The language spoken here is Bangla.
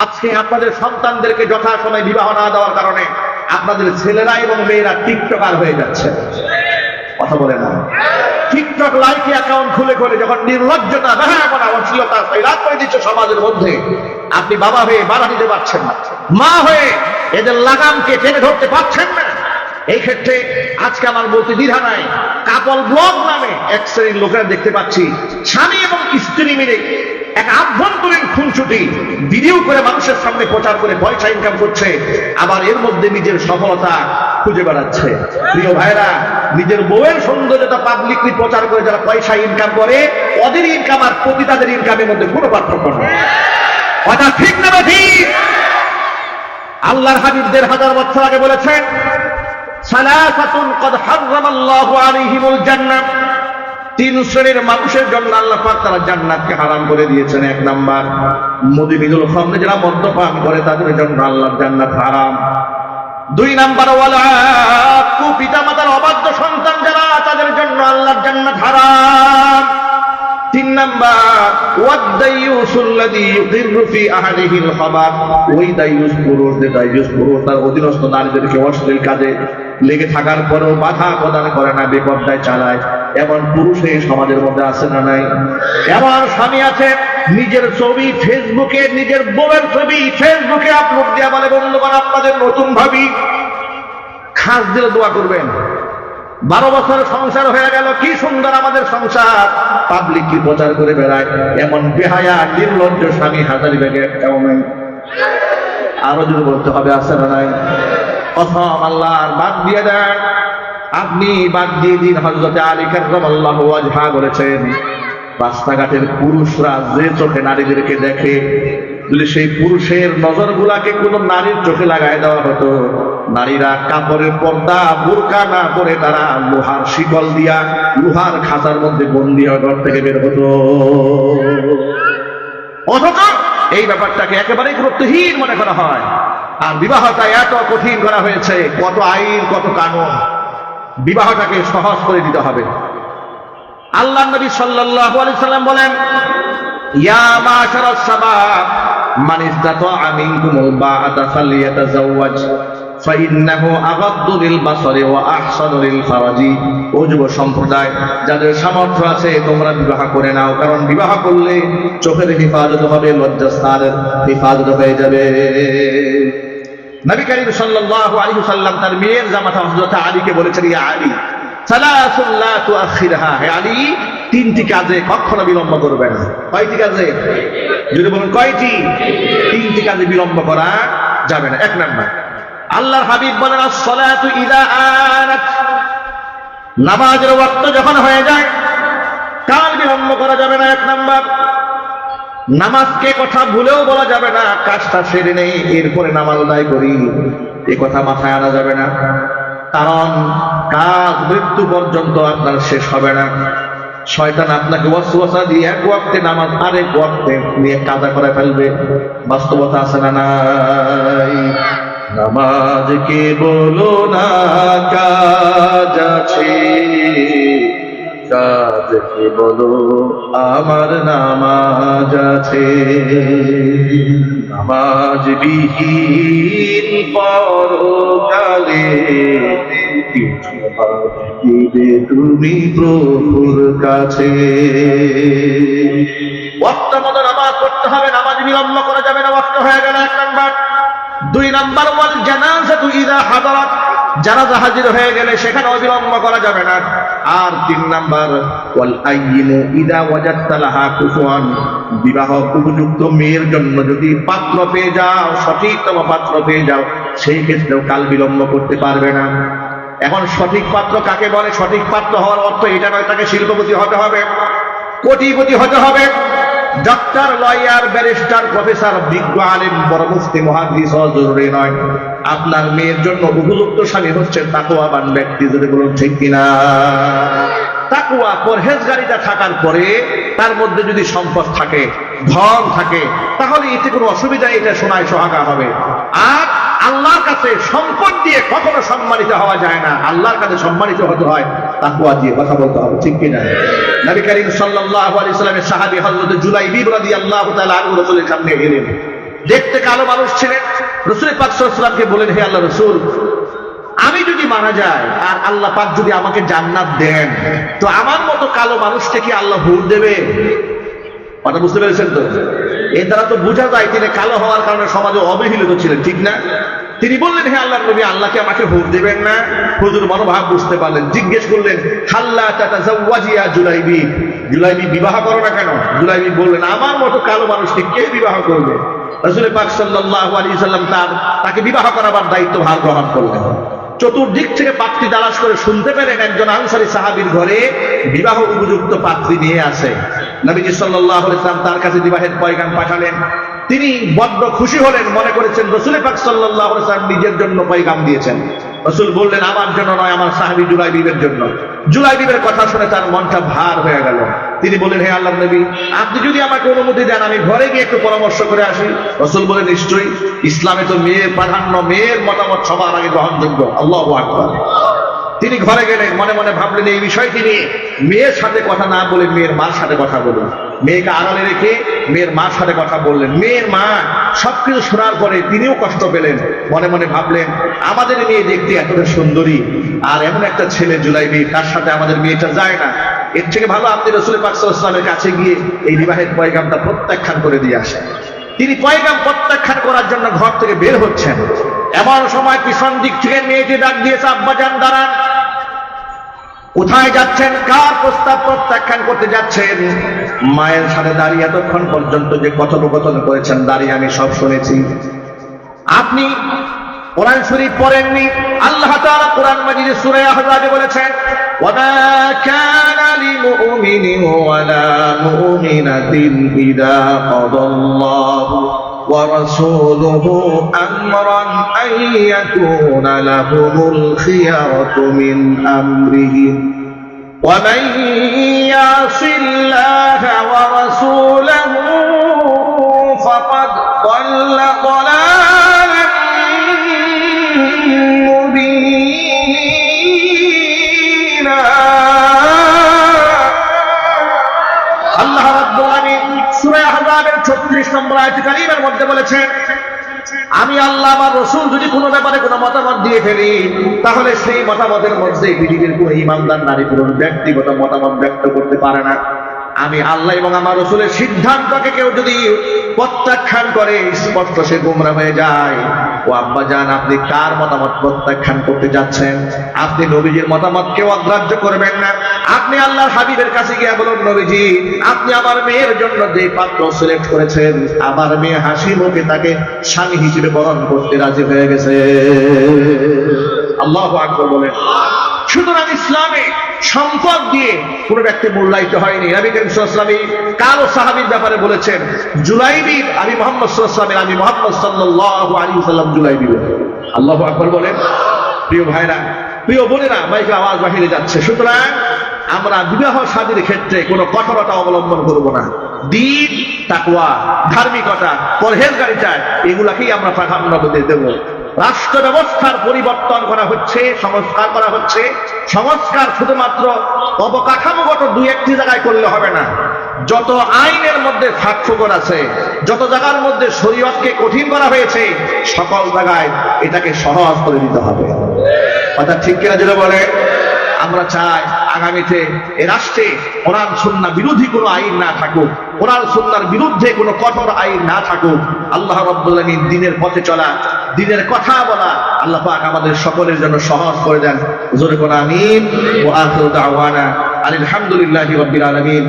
আজকে আপনাদের সন্তানদেরকে যথাসময়ে বিবাহ না দেওয়ার কারণে আপনাদের ছেলেরা এবং মেয়েরা টিকটকার হয়ে যাচ্ছে। কথা বলে না, টিকটক লাইক অ্যাকাউন্ট খুলে খুলে যখন নির্লজ্জতা, বেহায়াপনা, অশ্লীলতা ফেলাত করে দিচ্ছে সমাজের মধ্যে, আপনি বাবা হয়ে বাধা দিতে পারছেন না, মা হয়ে এদের লাগামকে টেনে ধরতে পারছেন না। এই ক্ষেত্রে আজকে আমার বলতে দ্বিধা নাই, কাপল ব্লগ নামে এক শ্রেণীর লোকেরা দেখতে পাচ্ছি স্বামী এবং স্ত্রী মিলে এক আভ্যন্তরীণ খুনসুটি ভিডিও করে মানুষের সামনে প্রচার করে পয়সা ইনকাম করছে, আবার এর মধ্যে নিজের সফলতা খুঁজে বেড়াচ্ছে। প্রিয় ভাইরা, নিজের বউয়ের সৌন্দর্যতা পাবলিকলি প্রচার করে যারা পয়সা ইনকাম করে, ওদের ইনকাম আর পতিতাদের ইনকামের মধ্যে কোনো পার্থক্য নেই। কথা ঠিক না ঠিক? আল্লাহর হাবিব ১৫০০ বছর আগে বলেছেন, সালাসাতুন কদ হারামাল্লাহু আলাইহিমুল জান্নাহ, ৩ শ্রেণীর মানুষের জন্য আল্লাহ পাক তারা জান্নাতকে হারাম করে দিয়েছেন। ১ নাম্বার, মুদিমিনুল খামর, যারা মদ্যপান করে তাদের জন্য আল্লাহর জান্নাত হারাম। ২ নাম্বার, ওয়ালা পিতামাতার অবাধ্য সন্তান যারা, তাদের জন্য আল্লাহর জান্নাত হারাম। ৩ নাম্বার, ওয়াদাইয়ুসুল্লাযী ইউকিররু ফি আহলিহিল খাবার, ওই দাইয়ুস পুরুষ, তার অধীনস্থ নারীদেরকে অশ্লীল কাজে লেগে থাকার পরেও বাধা প্রদান করে না, বেপরদায় চালায়, এমন পুরুষ এই সমাজের মধ্যে আছে না নাই? এমন স্বামী আছে নিজের ছবি ফেসবুকে, নিজের বউয়ের ছবি ফেসবুকে আপলোড দেয়া বলে, বন্ধুগণ আপনাদের নতুন ভাবি, খাস দিলে দোয়া করবেন। 12 বছর সংসার হয়ে গেল, কি সুন্দর আমাদের সংসার, পাবলিক কি প্রচার করে বেড়ায়। এমন বেহায়া নির্লজ্জ স্বামী হাজারি ব্যাগে একটাও নেই। আরো যদি বলতে হবে আছে না নাই? প্রথম আল্লাহর বাদ দিয়ে দেন, আপনি বাদ দিয়ে দিন। হযরত আলী কাররামাল্লাহু ওয়াজহা বলেছেন, রাস্তাঘাটের পুরুষরা যে চোখে নারীদেরকে দেখে, যদি সেই পুরুষের নজরগুলাকে কোন নারীর চোখে লাগায় দেওয়া হতো, নারীরা কাপড়ের পর্দা বোরকা না পরে তারা লোহার শিকল দিয়া লোহার খাঁচার মধ্যে বন্দী হয়ে ঘর থেকে বের হতো। অথচ এই ব্যাপারটাকে একেবারেই গুরুত্বহীন মনে করা হয়, আর বিবাহটা এত কঠিন করা হয়েছে, কত আইন কত কানুন, বিবাহটাকে সহজ করে দিতে হবে। আল্লাহ নবী সাল্লাল্লাহু আলাইহি সাল্লাম বলেন, ইয়া মাশারাস শাবাব মান ইসতাতাআ মিনকুমুল বাআতা ফালইয়াতাযাওয়াজ ফাইন্নাহু আগাদ্দু লিল বাসারি ওয়া আহসানু লিল ফারাজি। ও যুব সম্প্রদায়, যাদের সামর্থ্য আছে তোমরা বিবাহ করে নাও, কারণ বিবাহ করলে চোখের হেফাজত হবে, লজ্জাস্থানের হেফাজত হয়ে যাবে। নবী করিম সাল্লাল্লাহু আলাইহি ওয়াসাল্লাম তার মেয়ের জামাতা হযরত আলীকে বলেছেন, ইয়া আলী সালাসুন লা তুআখিরহা, হে আলী 3টি কাজে কখনো বিলম্ব করবে না। কয়টি কাজে? যদি বলেন কয়টি? 3টি কাজে বিলম্ব করা যাবে না। 1 নাম্বার, আল্লাহর হাবিব বলেন, আস-সালাতু ইযা আনাত, নামাজের ওয়াক্ত যখন হয়ে যায় কাল বিলম্ব করা যাবে না। 1 নাম্বার, নামাজকে কথা ভুলেও বলা যাবে না, কাজটা সেরে নেই এরপরে নামাজ আদায় করি, এ কথা মাথায় আনা যাবে না, কারণ কাজ মৃত্যু পর্যন্ত আপনার শেষ হবে না। শয়তান আপনাকে ওয়াসওয়াসা দিয়ে এক ওয়াক্তে নামাজ আরেক ওয়াক্তে নিয়ে কাজা করে ফেলবে। বাস্তবতা আছে না নাই? নামাজ কে বলো না কাজ আছে, কাজ কে বলো আমার নামাজ আছে। নামাজ বিহীন পরকালে কিছু দিবে তুমি প্রভুর কাছে। ওয়াক্ত মতো নামাজ পড়তে হবে, নামাজ বিলম্ব করা যাবে না, ওয়াক্ত হয়ে গেল। 1 নাম্বার। 2 নাম্বার, ওয়াল জানাজাতু ইযা হাদারাত, জানাজা হাজির হয়ে গেলে সেখানেও বিলম্ব করা যাবে না। আর 3 নাম্বার, ওয়াল আইয়িনু ইযা ওয়াজাদতা লাহা কুফুয়ান, বিবাহ উপযুক্ত মেয়ের জন্য যদি পাত্র পেয়ে যাও, সঠিকতম পাত্র পেয়ে যাও, সেই ক্ষেত্রেও কাল বিলম্ব করতে পারবে না। এখন সঠিক পাত্র কাকে বলে? সঠিক পাত্র হওয়ার অর্থ এটা নয় তাকে শিল্পপতি হতে হবে, কোটিপতি হতে হবে, ডক্টর, লয়ার, ব্যারিস্টার, প্রফেসর, বিজ্ঞ আলেম, বড় মুফতি, মুহাদ্দিস হওয়া জরুরি নয়। আপনার মেয়ের জন্য উপযুক্ত স্বামী হচ্ছে তাকওয়াবান ব্যক্তি। যদি বলুন ঠিক কিনা? তাকওয়া, পরহেজগারিতা থাকার পরে তার মধ্যে যদি সম্পদ থাকে, ধন থাকে, তাহলে এতে কোনো অসুবিধা, এটা শোনায় সোহাগা হবে। আর আল্লাহর কাছে সম্পদ দিয়ে কখনো সম্মানিত হওয়া যায় না, আল্লাহর কাছে সম্মানিত হতে হয় তাকওয়া দিয়ে। কথা বলতে হবে, ঠিক কিনা? নবী করিম সাল্লাল্লাহু আলাইহি ওয়াসাল্লামের সাহাবী হযরত জুলাইবীব রাদিয়াল্লাহু তাআলা আনহু রাসূলের সামনে এলেন, দেখতে কালো মানুষ ছিলেন। রাসূল পাক সাল্লাল্লাহু আলাইহি ওয়াসাল্লামকে বলেন, হে আল্লাহ রাসূল, আমি যদি মারা যাই আর আল্লাহ পাক যদি আমাকে জান্নাত দেন, তো আমার মতো কালো মানুষকে কি আল্লাহ হুর দেবে? কথা বুঝতে পেরেছেন তো? এর দ্বারা তো বোঝা যায় তিনি কালো হওয়ার কারণে সমাজে অবহেলিত ছিলেন, ঠিক না? তিনি বললেন, হে আল্লাহর নবী, আল্লাহকে আমাকে হুর দেবেন না? হুজুর মনোভাব বুঝতে পারলেন, জিজ্ঞেস করলেন, হাল্লা তাতাজাওয়াজি ইয়া জুলাইবি, জুলাইবি বিবাহ করো না কেন? জুলাইবি বললেন, আমার মতো কালো মানুষকে কে বিবাহ করবে? রাসূল পাক সাল্লাল্লাহু আলাইহি সাল্লাম তাকে বিবাহ করাবার দায়িত্বভার গ্রহণ করলেন। চতুর্দিক থেকে পাত্রী তালাশ করে শুনতে পেলেন একজন আনসারী সাহাবীর ঘরে বিবাহ উপযুক্ত পাত্রী নিয়ে আসে। নবীজি সাল্লাল্লাহু আলাইহি ওয়াসাল্লাম তার কাছে বিবাহের পয়গাম পাঠালেন। তিনি বড্ড খুশি হলেন, মনে করেছেন রাসূল পাক সাল্লাল্লাহু আলাইহি ওয়াসাল্লাম নিজের জন্য পয়গাম দিয়েছেন। রাসূল বললেন, আমার জন্য নয়, আমার সাহাবী জুলাইবিবের জন্য। জুলাইবিবের কথা শুনে তার মনটা ভার হয়ে গেল। তিনি বললেন, হে আল্লাহর নবী, আপনি যদি আমাকে অনুমতি দেন আমি ঘরে গিয়ে একটু পরামর্শ করে আসি। রাসূল বলেন, নিশ্চয়ই, ইসলামে তো মেয়ের প্রাধান্য, মেয়ের মতামত সবার আগে গ্রহণযোগ্য। আল্লাহু আকবার। তিনি ঘরে গেলেন, মনে মনে ভাবলেন এই বিষয়টি নিয়ে মেয়ের সাথে কথা না বলে মেয়ের মার সাথে কথা বলুন। মেয়েকে আড়ালে রেখে মেয়ের মার সাথে কথা বললেন। মেয়ের মা সবকিছু শোনার পরে তিনিও কষ্ট পেলেন, মনে মনে ভাবলেন আমাদের মেয়ে দেখতে এতটা সুন্দরী, আর এমন একটা ছেলে জুলাইবি, তার সাথে আমাদের মেয়েটা যায় না। এর থেকে ভালো আপনি রাসূল পাক সাল্লাল্লাহু আলাইহি ওয়াসাল্লামের কাছে গিয়ে এই বিবাহের পয়গামটা প্রত্যাখ্যান করে দিয়ে আসেন। তিনি পয়গাম প্রত্যাখ্যান করার জন্য ঘর থেকে বের হচ্ছেন, এমন সময় পিছন দিক থেকে মেয়েটি ডাক দিয়েছে, আব্বাজান দাঁড়ান। কোথায় যাচ্ছেন? কার প্রস্তাব প্রত্যাখ্যান করতে যাচ্ছেন? মায়ের সাথে দাঁড়িয়ে এতক্ষণ পর্যন্ত যে কথোপকথন করেছেন দাঁড়িয়ে আমি সব শুনেছি। আপনি কোরআন শরীফ পড়েননি। আল্লাহ তাআলা কোরআন মাজিদে সূরা আহজাবে বলেছেন, ওয়ামা কানা লিমুমিনিন ওয়ালা মুমিনাতিন ইযা কাদাল্লাহু ওয়া রাসূলুহু আমরান আন ইয়াকুনা লাহুমুল খিয়ারাতু মিন আমরিহিম ওয়া মান ইয়াসিল্লাহা ওয়া রাসূলাহু ফাকাদ দাল্লা দালালান মুবিনা। আল্লাহ রাব্বুল আলামিন সূরা আহজাবের 36 নম্বর আয়াতে কারীমের মধ্যে বলেছেন, আমি আল্লাহ আমার রাসূল যদি কোনো ব্যাপারে কোনো মতামত দিয়ে ফেলি, তাহলে সেই মতামতের মধ্যে পৃথিবীর কোনো ঈমানদার নারী পুরুষ ব্যক্তিগত মতামত ব্যক্ত করতে পারে না। আমি আল্লাহ এবং আমার রাসূলের সিদ্ধান্তকে কেউ যদি প্রত্যাখ্যান করে, স্পষ্ট সে গোমরা হয়ে যায়। ও আব্বাজান, আপনি কার মতামত প্রত্যাখ্যান করতে যাচ্ছেন? আপনি নবীজির মতামতকে অগ্রাহ্য করবেন না। আপনি আল্লাহর হাবিবের কাছে গিয়ে বলুন, নবীজি, আপনি আমার মেয়ের জন্য যে পাত্র সিলেক্ট করেছেন, আমার মেয়ে হাসি মুখে তাকে স্বামী হিসেবে বরণ করতে রাজি হয়ে গেছে। আল্লাহু আকবার বলেন। সুতরাং ইসলামে সম্পদ দিয়ে কোনো ব্যক্তি মূল্যায়িত হয়নি। নবী করিম সাল্লাল্লাহু আলাইহি ওয়াসাল্লাম কালো সাহাবীর ব্যাপারে বলেছেন, জুলাইবি আমি মুহাম্মদ সাল্লাল্লাহু আলাইহি ওয়াসাল্লাম, আমি মুহাম্মদ সাল্লাল্লাহু আলাইহি ওয়াসাল্লাম জুলাইবি। আল্লাহু আকবার বলেন। প্রিয় ভাইরা, প্রিয় বোনেরা, মাইকের আওয়াজ বাহিরে যাচ্ছে। সুতরাং আমরা বিবাহ শাদীর ক্ষেত্রে কোনো কঠোরতা অবলম্বন করব না। দ্বীন, তাকওয়া, ধার্মিকতা, পরহেজগারিতা, এগুলাকেই আমরা প্রাধান্য দেব। রাষ্ট্র ব্যবস্থার পরিবর্তন করা হচ্ছে, সংস্কার করা হচ্ছে। সংস্কার শুধুমাত্র অবকাঠামোগত দুই একটি জায়গায় করলে হবে না। যত আইনের মধ্যে ফাঁকফোকর আছে, যত জায়গার মধ্যে শরীয়তকে কঠিন করা হয়েছে, সকল জায়গায় এটাকে সহজ করে দিতে হবে। কথা ঠিক কিনা যেটা বলে? আমরা চাই আগামীতে এ রাষ্ট্রে কোরআন সুন্নাহ বিরোধী কোনো আইন না থাকুক, কোরআন সুন্নাহর বিরুদ্ধে কোনো কঠোর আইন না থাকুক। আল্লাহ রাব্বুল আলামিন দ্বীনের পথে চলা, দ্বীনের কথা বলা আল্লাহ পাক আমাদের সকলের জন্য সহজ করে দেন। জোরে বলুন আমিন। ওয়া আখিরু দাওয়ানা আলহামদুলিল্লাহি রাব্বিল আলামিন।